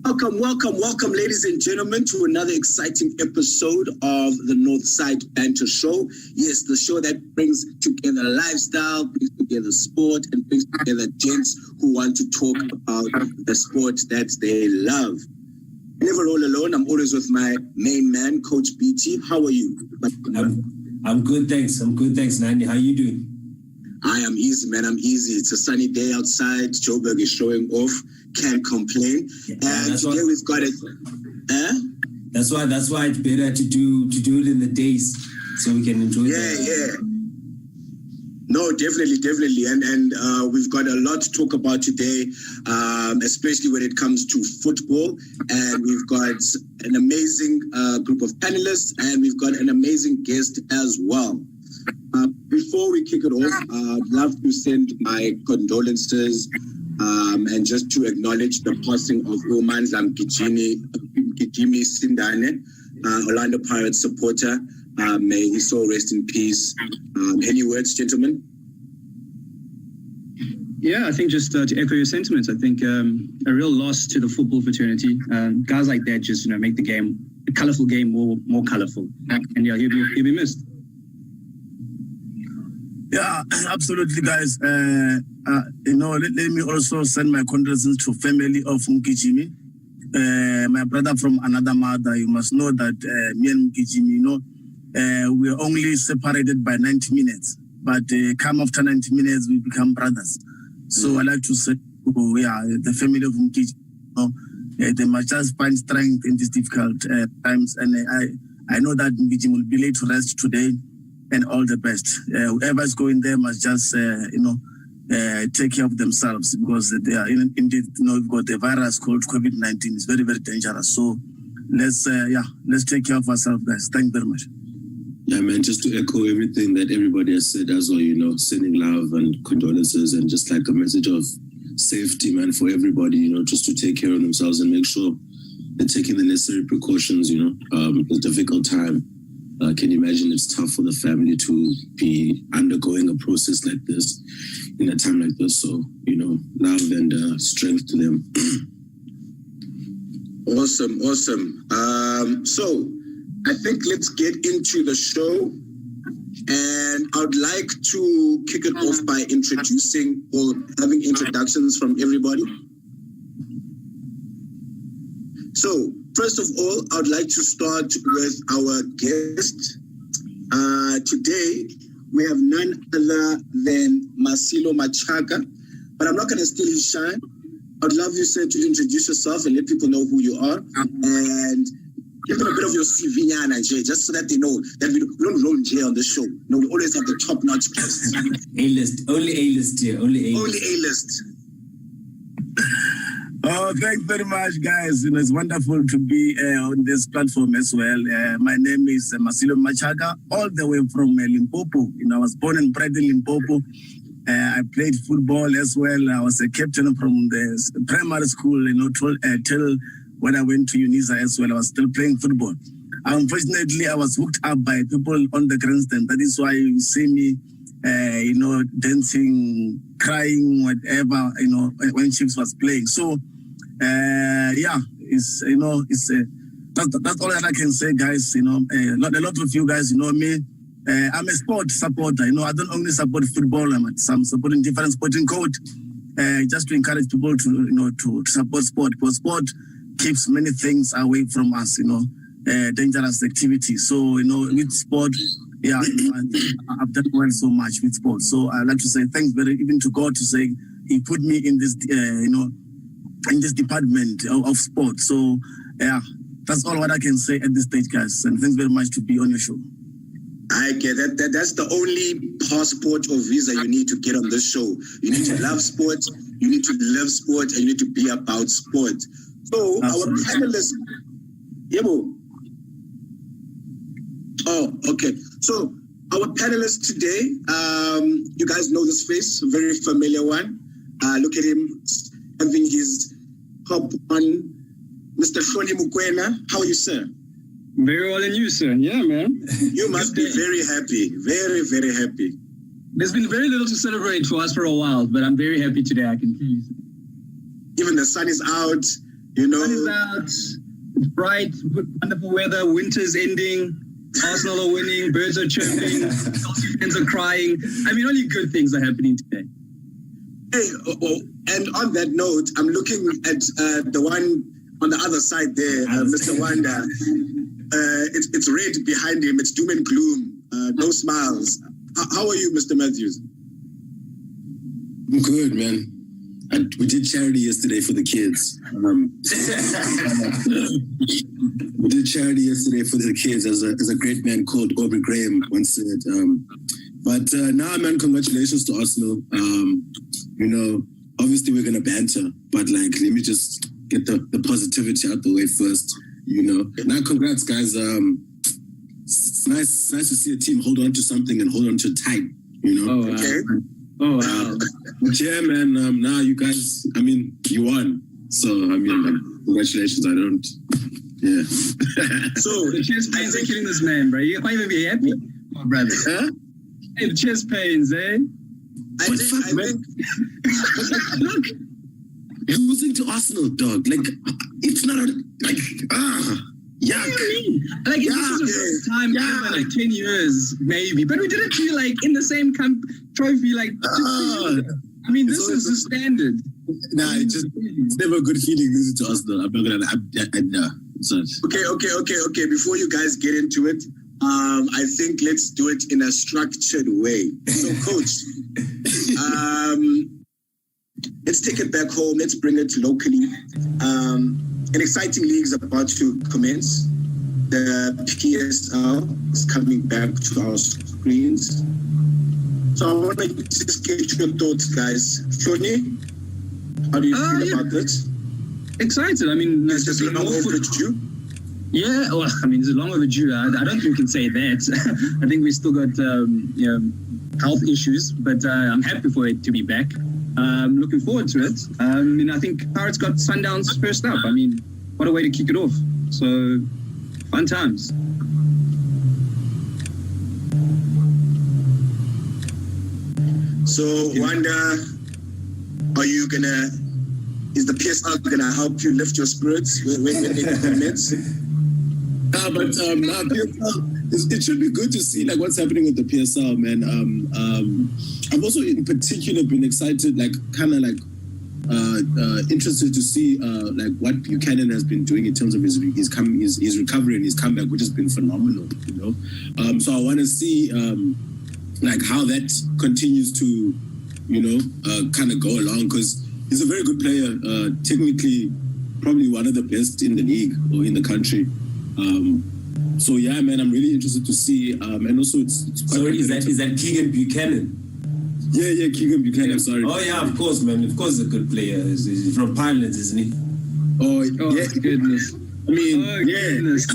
Welcome, ladies and gentlemen, to another exciting episode of the Northside Banter Show. Yes, the show that brings together lifestyle, brings together sport, and brings together gents who want to talk about the sport that they love. Never all alone. I'm always with my main man, Coach BT. How are you? I'm good, thanks. Nani. How you doing? I am easy, man. I'm easy. It's a sunny day outside. Joburg is showing off. Can't complain. And today we've got it. That's why it's better to do it in the days so we can enjoy. Yeah. No, definitely. And we've got a lot to talk about today, especially when it comes to football. And we've got an amazing group of panelists, and we've got an amazing guest as well. Before we kick it off, I'd love to send my condolences and just to acknowledge the passing of Umandla Mgijimi Sindane, Orlando Pirates supporter. May his soul rest in peace. Any words, gentlemen? Yeah, I think just to echo your sentiments, I think a real loss to the football fraternity. Guys like that just make the game, a colourful game, more colourful. And yeah, he'll be missed. Yeah, absolutely, guys. Let me also send my condolences to family of Mgijimi. My brother from another mother. You must know that me and Mgijimi, we are only separated by 90 minutes. But come after 90 minutes, we become brothers. So I like to say, the family of Mgijimi, they must just find strength in these difficult times. And I know that Mgijimi will be laid to rest today. And all the best. Whoever's going there must just, take care of themselves because they are indeed, we've got a virus called COVID-19. It's very, very dangerous. So let's take care of ourselves, guys. Thank you very much. Yeah, man, just to echo everything that everybody has said as well, sending love and condolences and just like a message of safety, man, for everybody, just to take care of themselves and make sure they're taking the necessary precautions, it's a difficult time. Can you imagine it's tough for the family to be undergoing a process like this in a time like this? So, love and strength to them. Awesome. So I think let's get into the show. And I would like to kick it off by introducing or having introductions from everybody. So, first of all, I would like to start with our guest. Today, we have none other than Maselo Machaka, but I'm not going to steal his shine. I'd love you, sir, to introduce yourself and let people know who you are and give them a bit of your CV, just so that they know that we don't roll J on the show. No, we always have the top-notch guests. A-list, only A-list here, only A-list. Only A-list. Oh, thanks very much, guys. It's wonderful to be on this platform as well. My name is Maselo Machaka, all the way from Limpopo. I was born and bred in Limpopo. I played football as well. I was a captain from the primary school, till when I went to UNISA as well. I was still playing football. Unfortunately, I was hooked up by people on the grandstand. That is why you see me dancing, crying, whatever, when Chiefs was playing. So, it's that's all that I can say, guys. A lot of you guys know me. I'm a sport supporter. I don't only support football. I'm supporting different sporting code, just to encourage people to support sport. Because sport keeps many things away from us. Dangerous activities. So with sport. Yeah, I've done well so much with sports. So I'd like to say thanks even to God to say He put me in this, in this department of sport. So yeah, that's all what I can say at this stage, guys. And thanks very much to be on your show. I get that. That's the only passport or visa you need to get on this show. You need to love sport, you need to live sport, and you need to be about sport. So Absolutely. Our panelists, Yebo. Oh, okay. So our panelists today, you guys know this face, a very familiar one. Look at him having his top on. Mr. Shoni Mukwena, how are you, sir? Very well, and you, sir? Yeah, man. You must be very happy. Very, very happy. There's been very little to celebrate for us for a while, but I'm very happy today, I can tell you. Even the sun is out. You know, sun is out, it's bright, wonderful weather, winter's ending, Arsenal are winning, birds are chirping, Chelsea fans are crying. I mean, only good things are happening today. hey, and on that note, I'm looking at the one on the other side there, Mr. Wanda. It's red behind him. It's doom and gloom. No smiles. How are you, Mr. Matthews? I'm good, man. We did charity yesterday for the kids. We did charity yesterday for the kids, as a great man called Aubrey Graham once said. But now, man, congratulations to Arsenal. You know, obviously we're gonna banter, but like, let me just get the positivity out the way first. You know, now congrats, guys. It's nice to see a team hold on to something and hold on to it tight. You know. Oh, wow. Okay. Oh, wow. But yeah, man. Now you guys, I mean, you won. So I mean, like, congratulations. I don't. Yeah. So The chest pains are killing this man, bro. You can't even be happy, my brother. Huh? Hey, the chest pains, eh? I think Look, losing to Arsenal, dog. Like, it's not yuck. Like, Yeah, this is the first time yeah. ever, like 10 years, maybe. But we didn't feel like in the same trophy, like, I mean, this is the standard. Nah, it's never a good feeling losing to Arsenal. I'm not gonna. Nah, it's not. Okay. Before you guys get into it, I think let's do it in a structured way. So, Coach, let's take it back home. Let's bring it locally. An exciting league is about to commence. The PSL is coming back to our screens. So I want to just get your thoughts, guys. Shoni, how do you feel about this? Excited. I mean, Is this long overdue? yeah, well, I mean, it's long overdue. I don't think we can say that. I think we still got health issues, but I'm happy for it to be back. Looking forward to it. And I think Pirates got Sundowns first up. I mean, what a way to kick it off. So, fun times. So, Wanda, is the PSL gonna help you lift your spirits when it commence? But it should be good to see like what's happening with the PSL, man. I've also in particular been excited, like kind of like interested to see like what Buchanan has been doing in terms of his recovery and his comeback, which has been phenomenal, you know. So I want to see like how that continues to, you know, kind of go along, because he's a very good player, technically probably one of the best in the league or in the country. So yeah, man, I'm really interested to see, and also it's quite. Sorry, is that Keegan Buchanan? Yeah, Keegan Buchanan. I'm sorry. Oh yeah, of course, man. Of course, he's a good player. He's from Pinelands, isn't he? Oh Oh, yeah, goodness. I mean, Oh, yeah. goodness.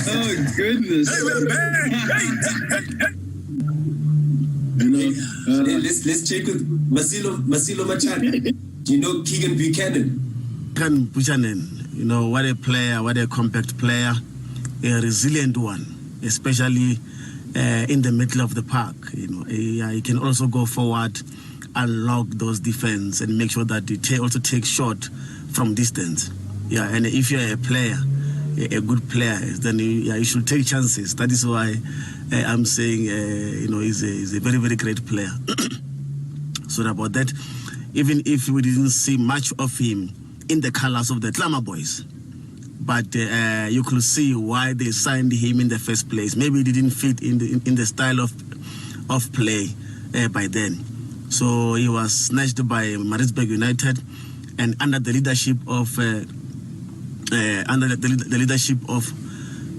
Oh, goodness. You know, Let's check with Maselo Machaka. Do you know Keegan Buchanan? Keegan Buchanan, you know, what a player, what a compact player, a resilient one, especially in the middle of the park. You know, he can also go forward, unlock those defense, and make sure that he also takes shot from distance. Yeah, and if you're a player, a good player, then you should take chances. That is why I'm saying, you know, he's a very, very great player. So about that, even if we didn't see much of him in the colors of the Glamour Boys, but you could see why they signed him in the first place. Maybe he didn't fit in the style of play by then. So he was snatched by Maritzburg United, and under the leadership of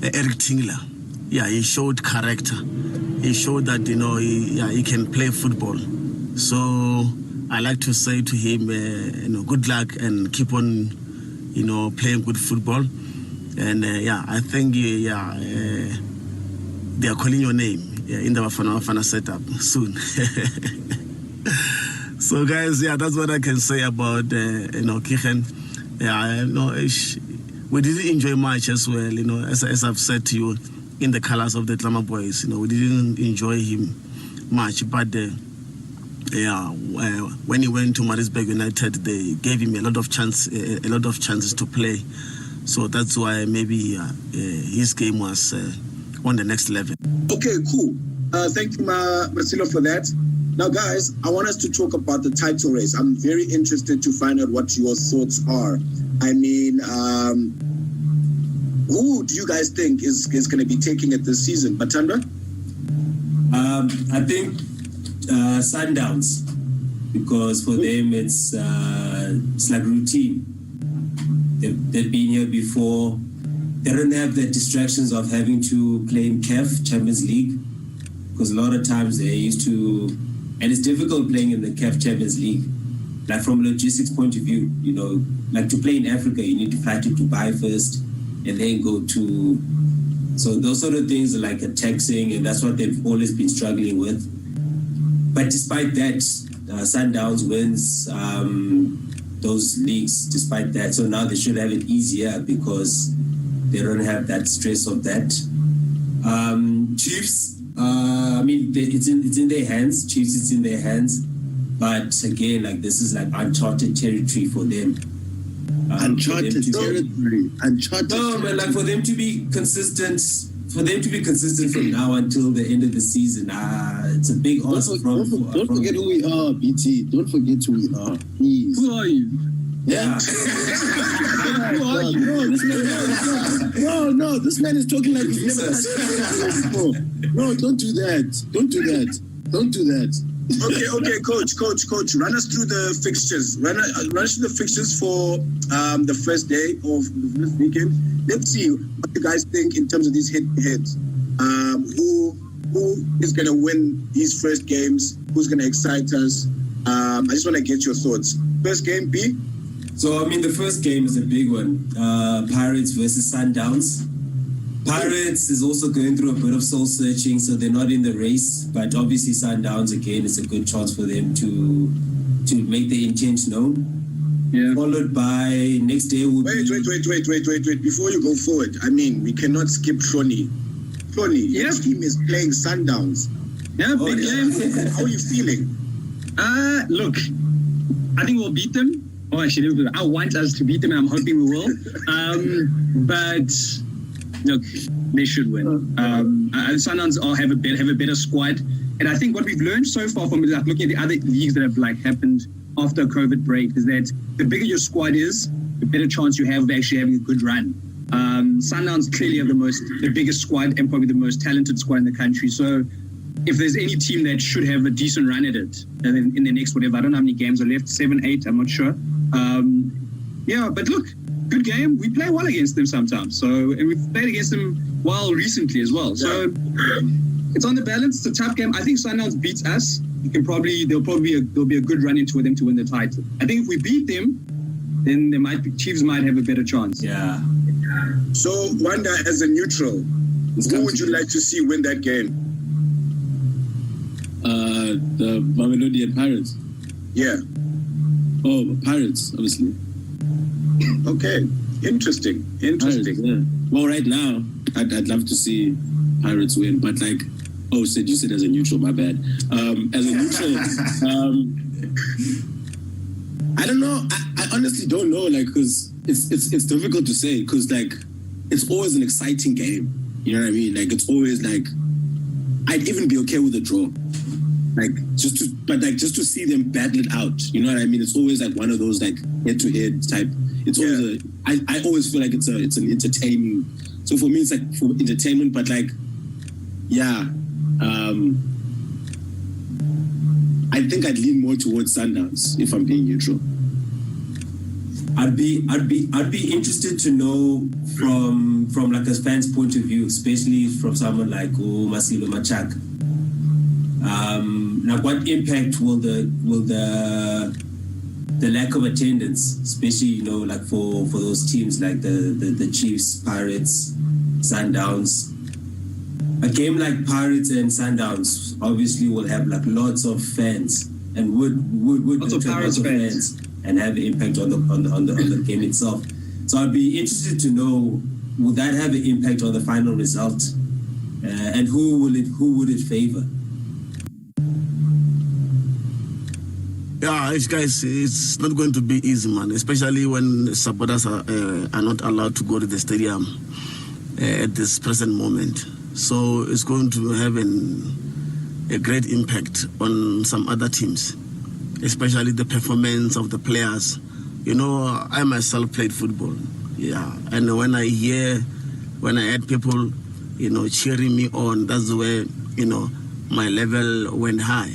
Eric Tingler, yeah, he showed character. He showed that, you know, he can play football. So I like to say to him, you know, good luck and keep on, you know, playing good football. And yeah, I think they are calling your name in the Bafana setup soon. So guys, yeah, that's what I can say about you know, Keegan. Yeah, you know, we didn't enjoy much as well. You know, as I've said to you, in the colors of the Glamour Boys, you know, we didn't enjoy him much, but when he went to Maritzburg United, they gave him a lot of chances to play. So that's why maybe his game was on the next level. Okay, cool. Thank you, Maselo, for that. Now, guys, I want us to talk about the title race. I'm very interested to find out what your thoughts are. I mean, who do you guys think is going to be taking it this season? Batandra? I think Sundowns, because for them it's like routine. They've been here before. They don't have the distractions of having to play in CAF Champions League, because a lot of times they used to, and it's difficult playing in the CAF Champions League. Like from a logistics point of view, you know, like to play in Africa, you need to fly to Dubai first and then go to. So those sort of things are like a taxing, and that's what they've always been struggling with. But despite that, Sundowns wins those leagues despite that. So now they should have it easier because they don't have that stress of that. Chiefs, I mean, it's in their hands. Chiefs, it's in their hands. But again, like this is like uncharted territory for them. Uncharted territory. No, but like for them to be consistent from now until the end of the season, it's a big ask. Don't forget who we are, BT. Don't forget who we are, please. Who are you? Yeah. Who are you? No, this man is talking like he's never touched it before. No, don't do that. Don't do that. Okay, coach. Run us through the fixtures. Run us through the fixtures for the first day of the first weekend. Let's see what you guys think in terms of these head-to-heads. Who is going to win these first games? Who's going to excite us? I just want to get your thoughts. First game, B? So, I mean, the first game is a big one. Pirates versus Sundowns. Pirates is also going through a bit of soul searching, so they're not in the race. But obviously, Sundowns again is a good chance for them to make their intent known. Yeah. Followed by next day would wait. Before you go forward, I mean, we cannot skip Shoni. Your team is playing Sundowns. Yeah, big game. How are you feeling? Look, I think we'll beat them. Oh, actually, I want us to beat them, and I'm hoping we will. But look, they should win. Sundowns have a better squad, and I think what we've learned so far from like looking at the other leagues that have like happened after COVID break is that the bigger your squad is, the better chance you have of actually having a good run. Sundowns clearly have the biggest squad and probably the most talented squad in the country. So if there's any team that should have a decent run at it, and then in the next whatever, I don't know how many games are left, 7, 8, I'm not sure. But look, good game. We play well against them sometimes. So, and we've played against them well recently as well. So it's on the balance. It's a tough game. I think Sundowns beats us. There'll be a good run into them to win the title. I think if we beat them, then Chiefs might have a better chance. Yeah. So, Wanda, as a neutral, who would you like to see win that game? The Mamelodi Pirates. Yeah. Oh, Pirates, obviously. Okay. Interesting. Pirates, yeah. Well, right now, I'd love to see Pirates win, but like, you said as a neutral, my bad. As a neutral, I don't know. I honestly don't know, like, because it's difficult to say, because like, it's always an exciting game. You know what I mean? Like, it's always like, I'd even be okay with a draw. Like, just to see them battle it out. You know what I mean? It's always like one of those like head-to-head type. It's always I always feel like it's an entertaining. So for me, it's like for entertainment, but like, yeah. I think I'd lean more towards Sundowns if I'm being neutral. I'd be interested to know from like a fan's point of view, especially from someone like Maselo Machaka. Like, what impact will the lack of attendance, especially like for those teams like the Chiefs, Pirates, Sundowns. A game like Pirates and Sundowns obviously will have like lots of fans and would attract lots of fans and have an impact on the game itself. So I'd be interested to know, will that have an impact on the final result, and who would it favor? Yeah, guys, it's not going to be easy, man. Especially when supporters are not allowed to go to the stadium at this present moment. So it's going to have a great impact on some other teams, especially the performance of the players. You know, I myself played football, yeah, and when I had people, you know, cheering me on, that's where, you know, my level went high.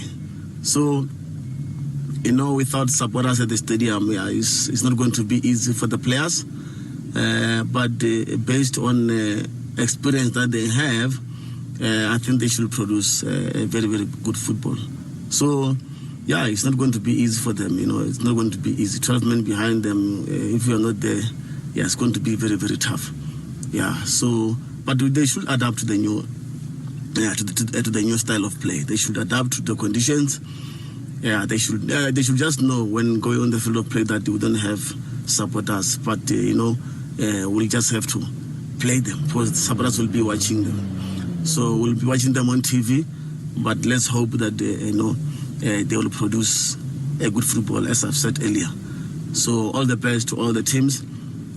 So, you know, without supporters at the stadium, yeah, it's not going to be easy for the players. But based on experience that they have, I think they should produce a very, very good football. So, yeah, it's not going to be easy for them. You know, it's not going to be easy. 12 men behind them, if you're not there, yeah, it's going to be very, very tough. Yeah. So, but they should adapt to the new, to the new style of play. They should adapt to the conditions. Yeah, they should just know when going on the field of play that we don't have supporters, but you know, we'll just have to play them because the supporters will be watching them. So we'll be watching them on TV, but let's hope that you know, they will produce a good football, as I've said earlier. So all the best to all the teams,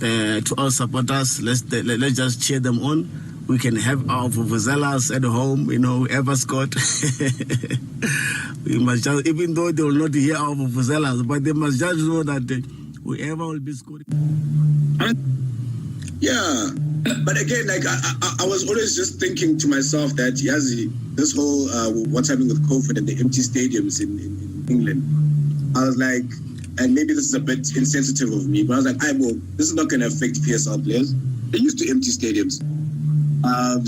to all supporters. Let's just cheer them on. We can have our vuvuzelas at home, you know, whoever scored. We must just, even though they will not hear our vuvuzelas, but they must just know that whoever will be scoring. Yeah, but again, like I was always just thinking to myself that Yazi, this whole what's happening with COVID and the empty stadiums in England, I was like, and maybe this is a bit insensitive of me, but I was like, well, this is not going to affect PSL players. They're used to empty stadiums.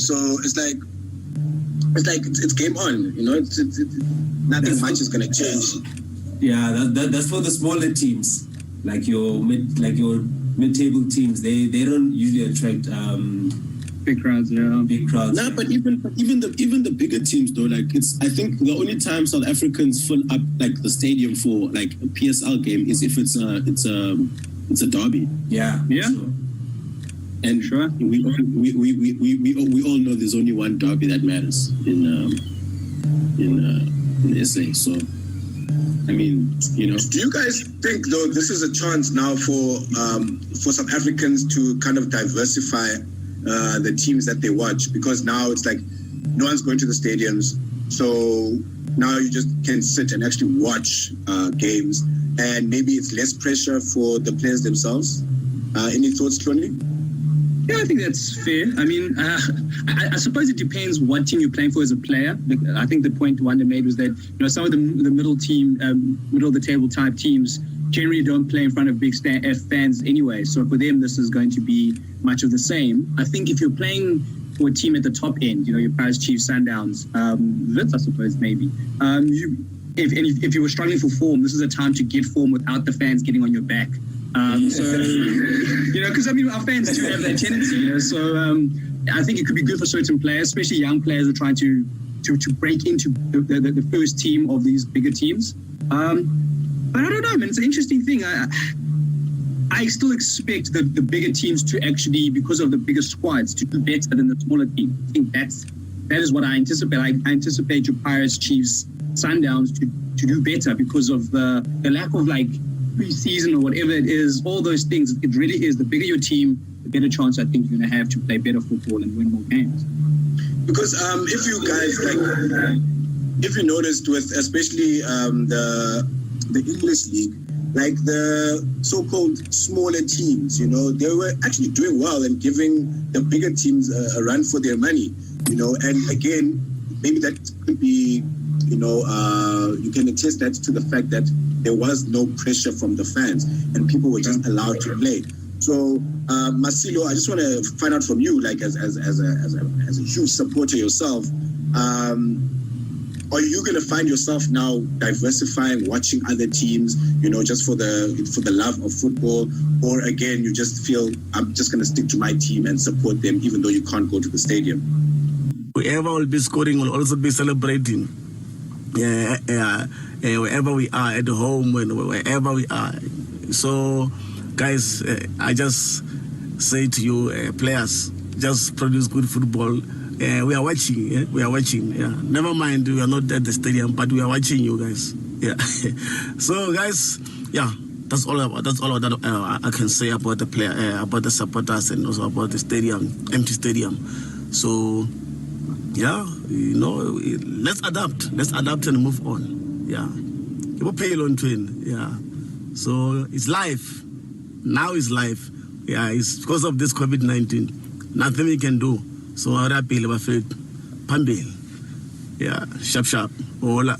So it's game on, you know. It's nothing much is gonna change. Yeah, that's for the smaller teams, like your mid-table teams. They don't usually attract big crowds. Yeah, big crowds. No, but even the bigger teams though, like I think the only time South Africans fill up like the stadium for like a PSL game is if it's a derby. Yeah. So. And sure, we all know there's only one derby that matters in SA. So, I mean, you know. Do you guys think though this is a chance now for South Africans to kind of diversify the teams that they watch? Because now it's like no one's going to the stadiums, so now you just can sit and actually watch games, and maybe it's less pressure for the players themselves. Any thoughts, Tony? Yeah, I think that's fair. I mean, I suppose it depends what team you're playing for as a player. I think the point Wanda made was that, you know, some of the middle of the table type teams generally don't play in front of big fans anyway. So for them, this is going to be much of the same. I think if you're playing for a team at the top end, you know, your Paris Chiefs, Sundowns, Wits, I suppose maybe. If you were struggling for form, this is a time to get form without the fans getting on your back. So, you know, because I mean, our fans do have that tendency, you know. So I think it could be good for certain players, especially young players who are trying to break into the first team of these bigger teams. But I don't know, man. It's an interesting thing. I still expect the bigger teams to actually, because of the bigger squads, to do better than the smaller teams. I think that is what I anticipate. I anticipate your Pirates, Chiefs, Sundowns to do better because of the lack of like pre-season or whatever it is, all those things. It really is, the bigger your team, the better chance I think you're going to have to play better football and win more games. Because if you guys, like, if you noticed with especially the English league, like the so-called smaller teams, you know, they were actually doing well and giving the bigger teams a run for their money, you know. And again, maybe that could be, you know, you can attest that to the fact that there was no pressure from the fans and people were just allowed to play. So, Maselo, I just want to find out from you, like as a huge supporter yourself, are you going to find yourself now diversifying, watching other teams, you know, just for the love of football, or again you just feel I'm just going to stick to my team and support them even though you can't go to the stadium? Whoever will be scoring will also be celebrating. Wherever we are, at home, wherever we are. So, guys, I just say to you, players, just produce good football. We are watching. We are watching. Yeah. Never mind, we are not at the stadium, but we are watching you guys. Yeah. So guys, yeah, that's all that I can say about the player, about the supporters, and also about the stadium, empty stadium. So yeah, let's adapt and move on. Yeah, you will pay on twin. Yeah, so it's life. Now it's life. Yeah, it's because of this COVID-19. Nothing we can do. So I appeal about it. Pambil. Yeah, sharp. Hola.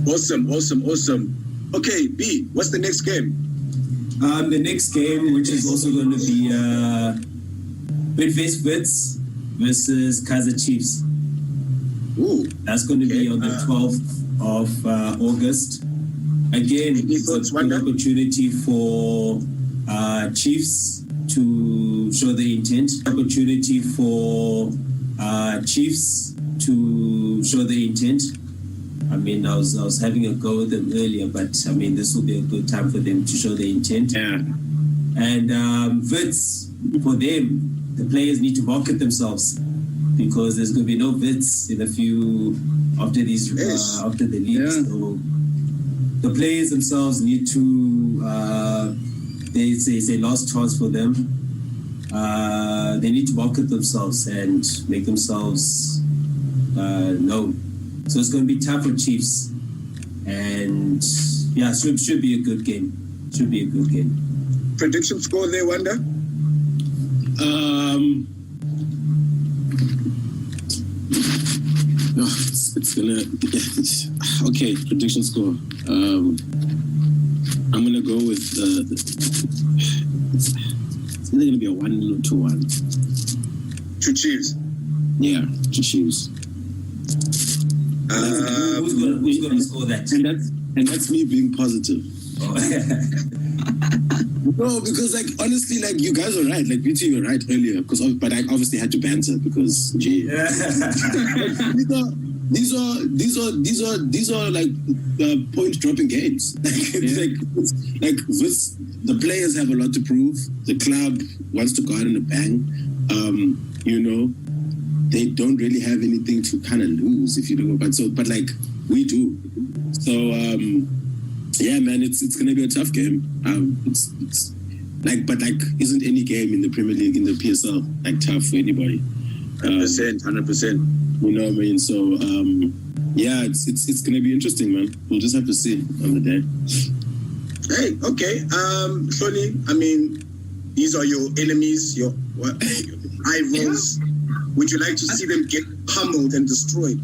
Awesome. Okay, B, what's the next game? The next game, which is also going to be Bidvest Wits versus Kaizer Chiefs. Ooh, that's going to be on the 12th of August. Again, it's a good opportunity for Chiefs to show the intent. Opportunity for Chiefs to show the intent. I mean, I was having a go with them earlier, but I mean, this will be a good time for them to show the intent. Yeah. And Wits, for them, the players need to market themselves because there's going to be no Wits in a few after these after the league. Yeah. So the players themselves need to. It's a last chance for them. They need to market themselves and make themselves known. So it's going to be tough for Chiefs, and yeah, should be a good game. Should be a good game. Prediction score there, Wanda? No, it's gonna. Okay, prediction score. I'm gonna go with. It's either gonna be a 1 or 2-1. To Chiefs. Yeah, to Chiefs. Who's going to score that? And that's me being positive. Oh. No, because honestly, you guys are right. BT, you were right earlier. But I obviously had to banter because these are point dropping games. The players have a lot to prove. The club wants to go out in a bang. They don't really have anything to kind of lose, if you know. But we do. So yeah, man, it's gonna be a tough game. Isn't any game in the Premier League, in the PSL, tough for anybody? 100%. You know what I mean? So yeah, it's gonna be interesting, man. We'll just have to see on the day. Hey, okay. Shoni, I mean, these are your enemies, your rivals. Yeah. Would you like to see them get pummeled and destroyed?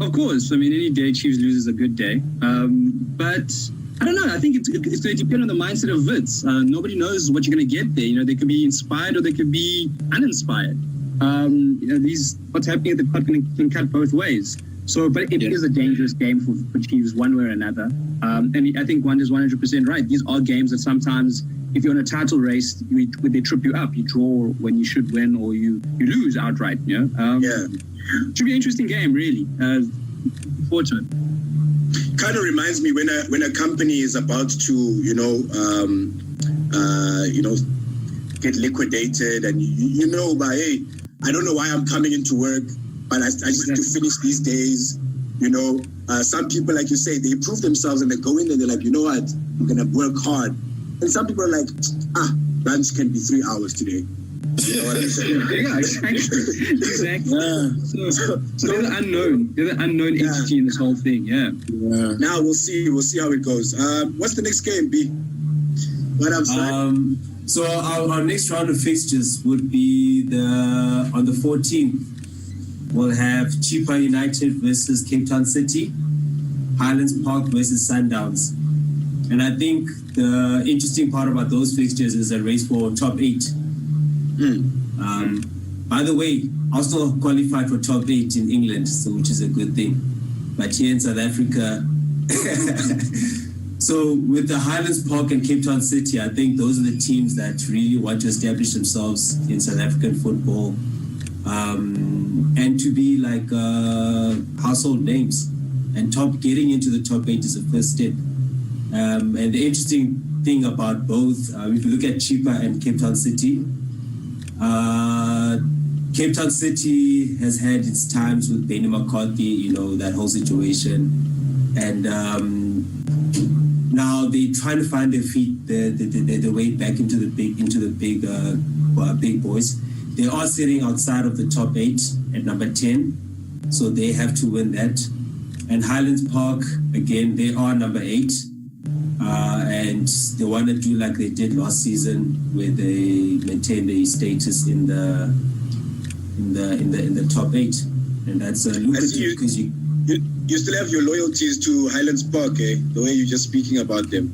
Of course. I mean, any day Chiefs lose is a good day. But I don't know. I think it's going to depend on the mindset of Wits. Nobody knows what you're going to get there. They could be inspired or they could be uninspired. What's happening at the club can cut both ways. So, but it is a dangerous game for Chiefs one way or another. And I think Wanda's 100% right. These are games that sometimes, if you're in a title race, they trip you up. You draw when you should win, or you lose outright. Yeah. Should be an interesting game, really. Fortunate. Kind of reminds me when a company is about to, get liquidated, and hey, I don't know why I'm coming into work, but I just need to finish these days. Some people, like you say, they prove themselves and they go in and they're like, you know what, I'm gonna work hard. And some people are like, lunch can be 3 hours today. You know what I'm saying? Yeah, exactly. Yeah. So they're the unknown. They're the unknown entity in this whole thing. Yeah. Now we'll see how it goes. What's the next game, B? What I'm saying? So our next round of fixtures would be on the 14th. We'll have Chippa United versus Cape Town City, Highlands Park versus Sundowns. And I think the interesting part about those fixtures is a race for top 8. By the way, Arsenal qualified for top 8 in England, which is a good thing. But here in South Africa, so with the Highlands Park and Cape Town City, I think those are the teams that really want to establish themselves in South African football, and to be household names. And getting into the top 8 is the first step. And the interesting thing about both, if you look at Chippa and Cape Town City, Cape Town City has had its times with Nani McCarthy, that whole situation. And now they're trying to find their feet, their way back into the big boys. They are sitting outside of the top 8 at number 10, so they have to win that. And Highlands Park, again, they are number 8, and they want to do like they did last season, where they maintain their status in the top 8, and that's lucrative because you still have your loyalties to Highlands Park, the way you're just speaking about them.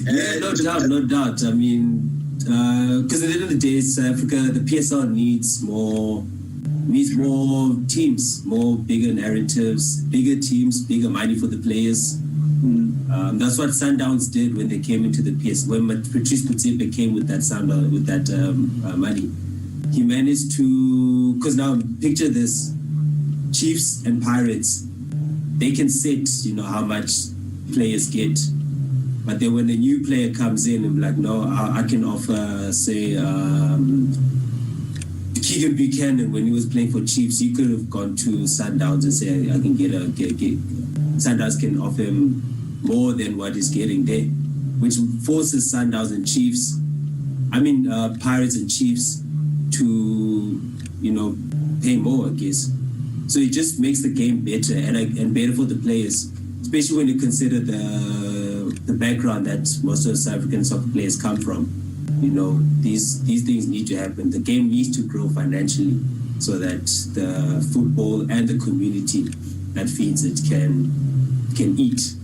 Yeah, no doubt. I mean, because at the end of the day, South Africa, the PSL needs more teams, more bigger narratives, bigger teams, bigger money for the players. That's what Sundowns did when they came into the PS. When Patrice Motsepe came with that money, he managed to. Because now picture this: Chiefs and Pirates, they can set how much players get, but then when a new player comes in and like, no, I can offer, say, Keegan Buchanan, when he was playing for Chiefs, he could have gone to Sundowns and say, I can get Sundowns can offer him more than what he's getting there, which forces Sundowns and Chiefs, Pirates and Chiefs to, pay more, I guess. So it just makes the game better and better for the players, especially when you consider the background that most of the South African soccer players come from. These things need to happen. The game needs to grow financially so that the football and the community that feeds it can eat.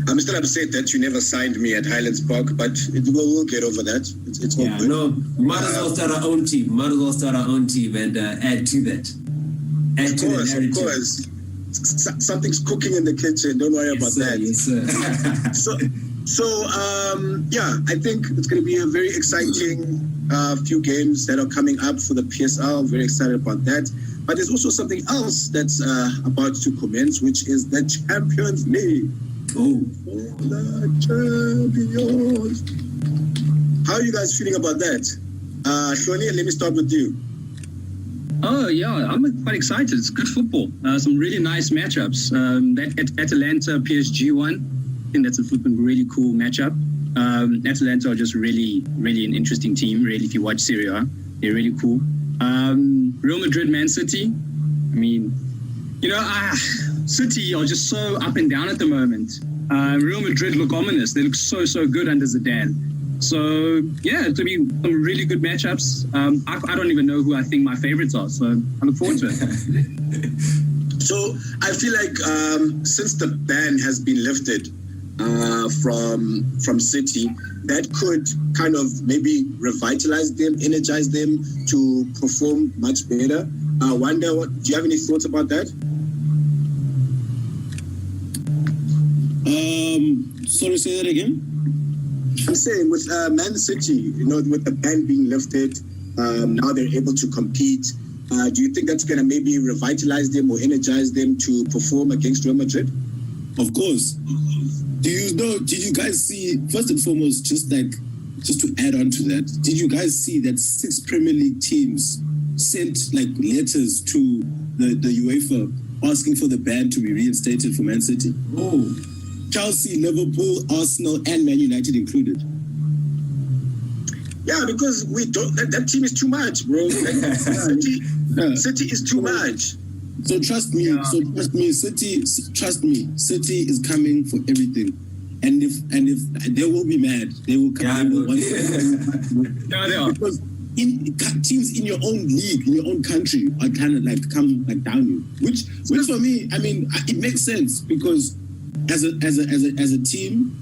I'm still upset that you never signed me at Highlands Park, but we'll get over that. It's all good. No, we might as well start our own team. And add to that. Of course. Something's cooking in the kitchen. Don't worry about that. Yes, sir. I think it's going to be a very exciting few games that are coming up for the PSL. I'm very excited about that. But there's also something else that's about to commence, which is the Champions League. Oh, the champions! How are you guys feeling about that? Shoni, let me start with you. Oh, yeah, I'm quite excited. It's good football. Some really nice matchups. That Atalanta PSG one, I think that's a flipping really cool matchup. Atalanta are just really, really an interesting team. Really, if you watch Serie A, they're really cool. Real Madrid, Man City. City are just so up and down at the moment. Real Madrid look ominous. They look so good under Zidane. So, yeah, it'll be some really good matchups. I don't even know who I think my favorites are, so I look forward to it. So, I feel like since the ban has been lifted from City, that could kind of maybe revitalize them, energize them to perform much better. Wanda, do you have any thoughts about that? Sorry, say that again? I'm saying with Man City, with the ban being lifted, now they're able to compete. Do you think that's going to maybe revitalize them or energize them to perform against Real Madrid? Of course. Did you guys see, first and foremost, just to add on to that, did you guys see that 6 Premier League teams sent letters to the UEFA asking for the ban to be reinstated for Man City? Oh. Chelsea, Liverpool, Arsenal, and Man United included. Yeah, because we don't. That team is too much, bro. City is too much. So trust me. City is coming for everything. And if they will be mad, they will come. They are. Because teams in your own league, in your own country, are kind of come down you. Which for me, it makes sense because as a team,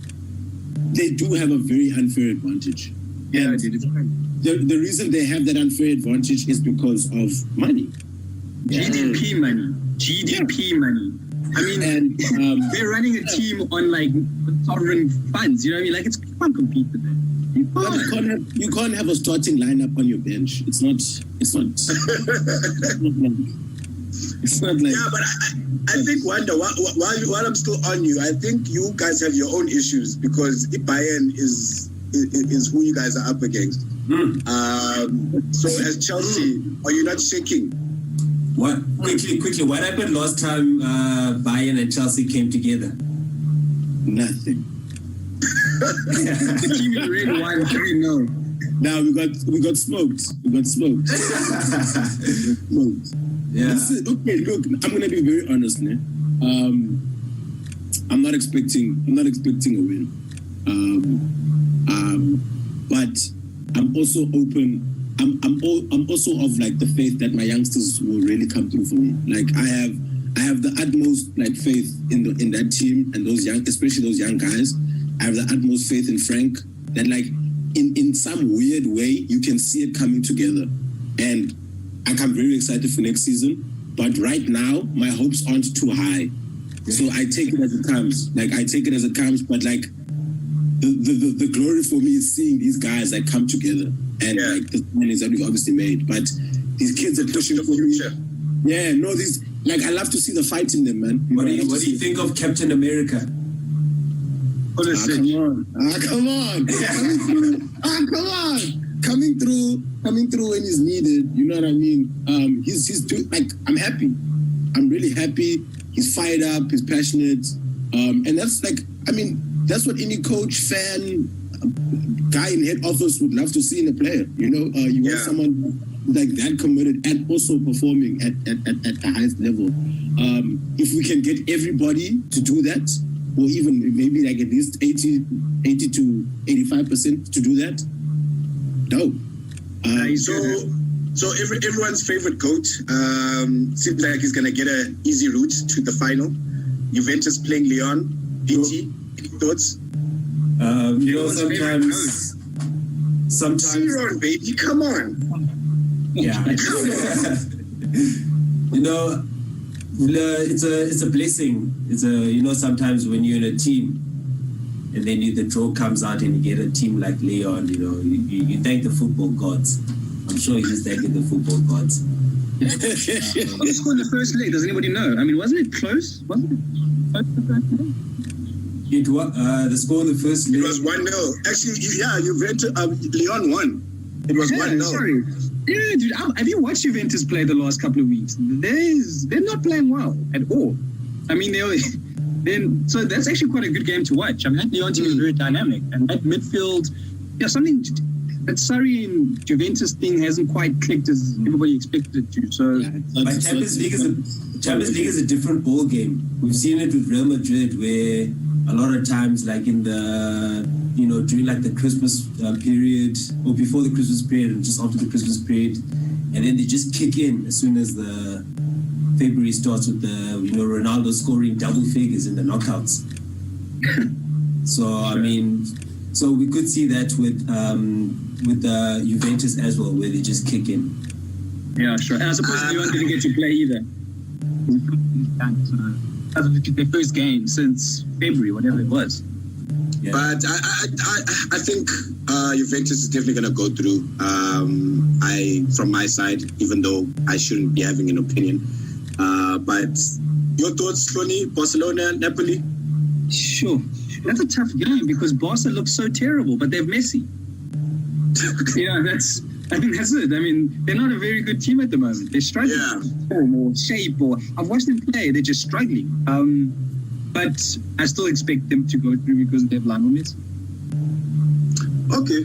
they do have a very unfair advantage. Yeah, and the reason they have that unfair advantage is because of money. GDP money. And they're running a team on sovereign funds. You know what I mean? You can't compete with that. You can't have a starting lineup on your bench. It's not like. Yeah, but I think, Wanda, while I'm still on you, I think you guys have your own issues because Bayern is who you guys are up against. So as Chelsea, are you not shaking? What quickly? What happened last time Bayern and Chelsea came together? Nothing. The team in red won 3-0. Now we got smoked. Smoked. Yeah. Listen, okay, look, I'm gonna be very honest, man. I'm not expecting a win. But I'm also open. I'm also of like the faith that my youngsters will really come through for me. Like I have the utmost like faith in that team and those young, especially those young guys. I have the utmost faith in Frank that like in some weird way you can see it coming together, and I'm very excited for next season. But right now my hopes aren't too high, so I take it as it comes. But like the glory for me is seeing these guys like come together and like the signings that we've obviously made. But these kids are pushing for me. Yeah, no, these like I love to see the fight in them, man. What do you think of Captain America? Come on. Coming through when he's needed. You know what I mean? He's doing like I'm happy. I'm really happy. He's fired up. He's passionate. And that's like that's what any coach, fan, guy in head office would love to see in a player. You know, you want someone like that committed and also performing at the highest level. If we can get everybody to do that, or even maybe like at least 80 to 85% to do that, no. So everyone's favorite coach seems like he's gonna get an easy route to the final. Juventus playing Lyon. BT, any thoughts? Sometimes. Zero, baby, come on. Yeah. It's a blessing. Sometimes when you're in a team and then the draw comes out and you get a team like Leon, you thank the football gods. I'm sure he's thanking the football gods. What scored the first leg? Does anybody know? I mean, wasn't it close? Wasn't it close the first leg? The score in the first leg. It was 1-0. Actually, Juventus, Lyon won. It was 1-0. Sorry. Yeah, dude, have you watched Juventus play the last couple of weeks? They're not playing well at all. I mean, so that's actually quite a good game to watch. I mean, that Lyon team is very dynamic, and that midfield, something that Surrey and Juventus thing hasn't quite clicked as everybody expected it to. So, but Champions League is a different ball game. We've seen it with Real Madrid, where a lot of times, like in the during like the Christmas period or before the Christmas period and just after the Christmas period, and then they just kick in as soon as the February starts with the Ronaldo scoring double figures in the knockouts. So we could see that with the Juventus as well, where they just kick in. Yeah, sure. And I suppose Lyon didn't get to play either. Their first game since February, whatever it was. Yeah. But I think Juventus is definitely going to go through. From my side, even though I shouldn't be having an opinion. But your thoughts, Tony? Barcelona, Napoli? Sure. That's a tough game because Barca looks so terrible, but they're Messi. I think that's it. I mean, they're not a very good team at the moment. They're struggling with form or shape, or I've watched them play. They're just struggling. But I still expect them to go through because they have Lionel Messi. Okay.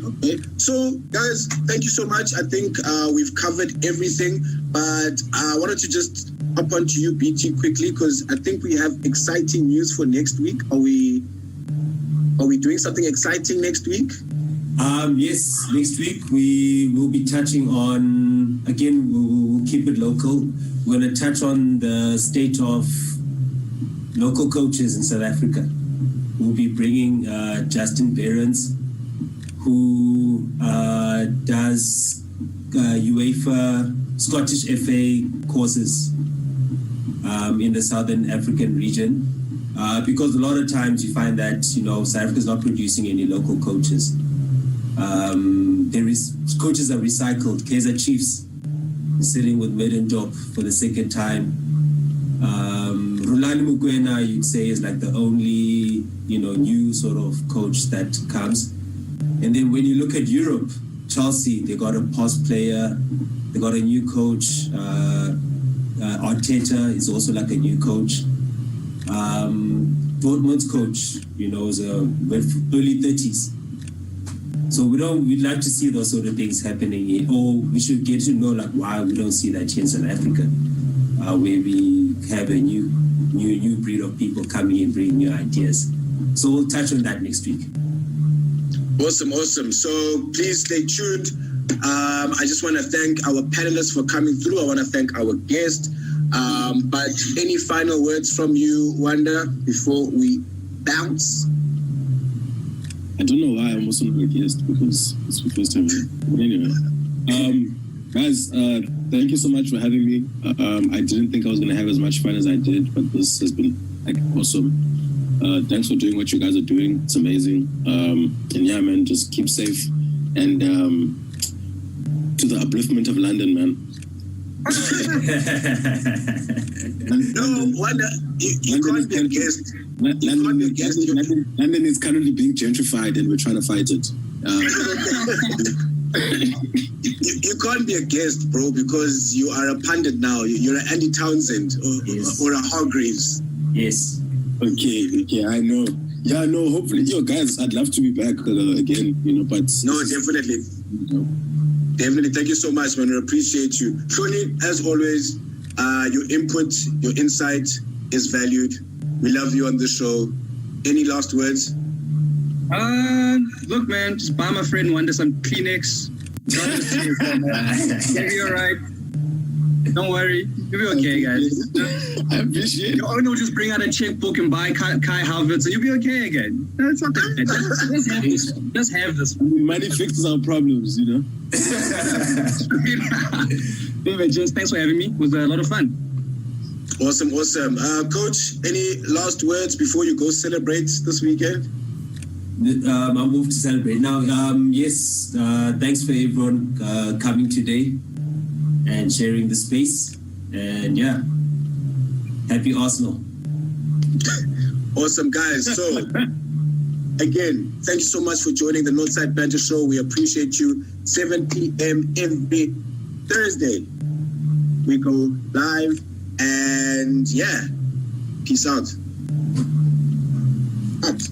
So, guys, thank you so much. I think we've covered everything, but I wanted to just hop onto you, BT, quickly, because I think we have exciting news for next week. Are we doing something exciting next week? Yes, next week we will be touching on, again, we'll keep it local. We're going to touch on the state of local coaches in South Africa. We'll be bringing Justin Behrens, who does UEFA Scottish FA courses in the Southern African region. Because a lot of times you find that, South Africa is not producing any local coaches. Coaches are recycled. Kaizer Chiefs is sitting with Middendorp for the second time. Rulani Mukwena, you'd say, is like the only, new sort of coach that comes. And then when you look at Europe, Chelsea, they got a past player. They got a new coach. Arteta is also like a new coach. Dortmund's coach, is early 30s. So we'd like to see those sort of things happening here, or we should get to know like why we don't see that here in South Africa, where we have a new breed of people coming in, bringing new ideas. So we'll touch on that next week. Awesome. So please stay tuned. I just want to thank our panelists for coming through. I want to thank our guest. But any final words from you, Wanda, before we bounce? I don't know why I'm also not a guest, because it's the first time. But anyway, guys, thank you so much for having me. I didn't think I was going to have as much fun as I did, but this has been awesome. Thanks for doing what you guys are doing. It's amazing. And yeah, man, just keep safe. And to the upliftment of London, man. No, Wanda, you can't be a guest. London is currently being gentrified, and we're trying to fight it. You can't be a guest, bro, because you are a pundit now. You're an Andy Townsend or a Hargreaves. Yes. Okay, I know. Yeah, no, hopefully. Guys, I'd love to be back again, but... No, definitely. Definitely. Thank you so much, man. We appreciate you. Shoni, as always, your input, your insight is valued. We love you on the show. Any last words? Look, man, just buy my friend Wanda some Kleenex. You'll be all right. Don't worry. You'll be okay, guys. I appreciate it. Your owner will just bring out a checkbook and buy Kai Havertz, so you'll be okay again. No, it's okay. Just have this. Money fixes our problems, Anyway, just thanks for having me. It was a lot of fun. Awesome. Coach, any last words before you go celebrate this weekend? I'll move to celebrate. Now, yes, thanks for everyone coming today and sharing the space. And yeah, happy Arsenal. Awesome, guys. So, again, thank you so much for joining the Northside Banter Show. We appreciate you. 7 p.m. every Thursday. We go live. And yeah, peace out. Cut.